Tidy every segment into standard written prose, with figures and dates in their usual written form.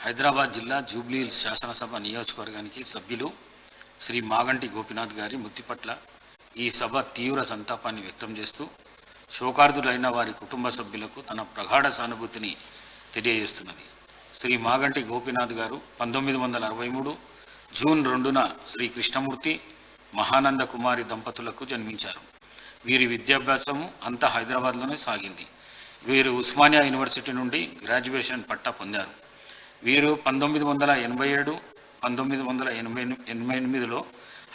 హైదరాబాద్ జిల్లా జూబ్లీహిల్స్ శాసనసభ నియోజకవర్గానికి సభ్యులు శ్రీ మాగంటి గోపీనాథ్ గారి మృతి పట్ల ఈ సభ తీవ్ర సంతాపాన్ని వ్యక్తం చేస్తూ శోకార్దులైన వారి కుటుంబ సభ్యులకు తన ప్రగాఢ సానుభూతిని తెలియజేస్తున్నది. శ్రీ మాగంటి గోపీనాథ్ గారు 1963 జూన్ 2న శ్రీ కృష్ణమూర్తి మహానంద కుమారి దంపతులకు జన్మించారు. వీరి విద్యాభ్యాసము అంతా హైదరాబాద్లోనే సాగింది. వీరు ఉస్మానియా యూనివర్సిటీ నుండి గ్రాడ్యుయేషన్ పట్టా పొందారు. వీరు 1987, 1988లో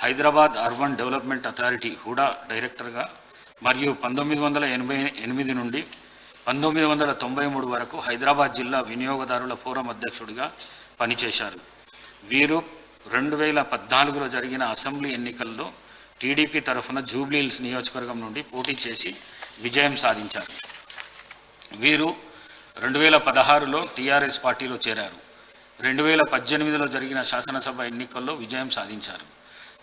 Hyderabad urban development authority HUDA డైరెక్టర్గా మరియు 1988 నుండి 1993 వరకు హైదరాబాద్ జిల్లా వినియోగదారుల ఫోరం అధ్యక్షుడిగా పనిచేశారు. వీరు 2014లో జరిగిన అసెంబ్లీ ఎన్నికల్లో టీడీపీ తరఫున జూబ్లీహిల్స్ నియోజకవర్గం నుండి పోటీ చేసి విజయం సాధించారు. వీరు 2016లో టీఆర్ఎస్ పార్టీలో చేరారు. 2018లో జరిగిన శాసనసభ ఎన్నికల్లో విజయం సాధించారు.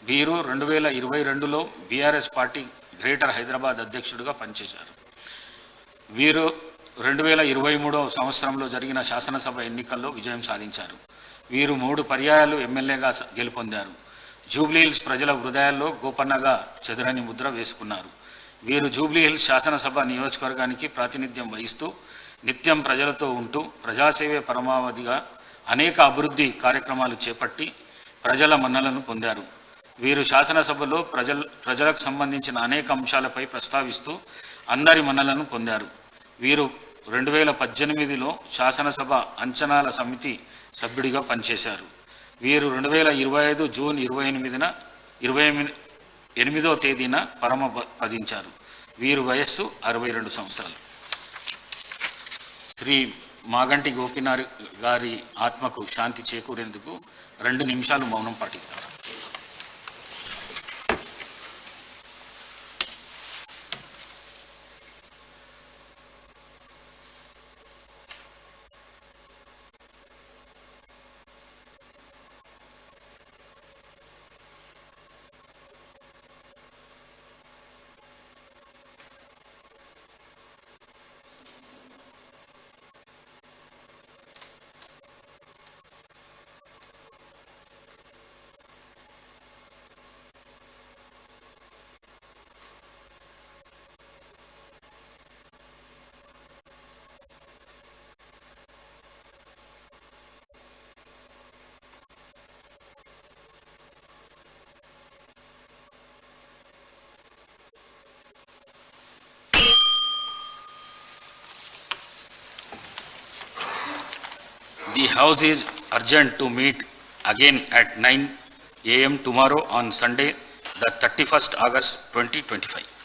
వీరు 2022లో బీఆర్ఎస్ పార్టీ గ్రేటర్ హైదరాబాద్ అధ్యక్షుడిగా పనిచేశారు. వీరు 2023 సంవత్సరంలో జరిగిన శాసనసభ ఎన్నికల్లో విజయం సాధించారు. వీరు 3 పర్యాయాలు ఎమ్మెల్యేగా గెలుపొందారు. జూబ్లీహిల్స్ ప్రజల హృదయాల్లో గోపన్నగా చెదరని ముద్ర వేసుకున్నారు. వీరు జూబ్లీహిల్స్ శాసనసభ నియోజకవర్గానికి ప్రాతినిధ్యం వహిస్తూ నిత్యం ప్రజలతో ఉంటూ ప్రజాసేవే పరమావధిగా అనేక అభివృద్ధి కార్యక్రమాలు చేపట్టి ప్రజల మన్నలను పొందారు. వీరు శాసనసభలో ప్రజలకు సంబంధించిన అనేక అంశాలపై ప్రస్తావిస్తూ అందరి మన్నలను పొందారు. వీరు 2018లో శాసనసభ అంచనాల సమితి సభ్యుడిగా పనిచేశారు. వీరు 2025 జూన్ 28వ తేదీన పరమపదించారు. వీరు వయస్సు 62 సంవత్సరాలు. శ్రీ మాగంటి గోపీనాథ్ గారి ఆత్మకు శాంతి చేకూరేందుకు 2 నిమిషాలు మౌనం పాటిస్తారు. The House is urgent to meet again at 9 a.m. tomorrow on Sunday, the 31st August 2025.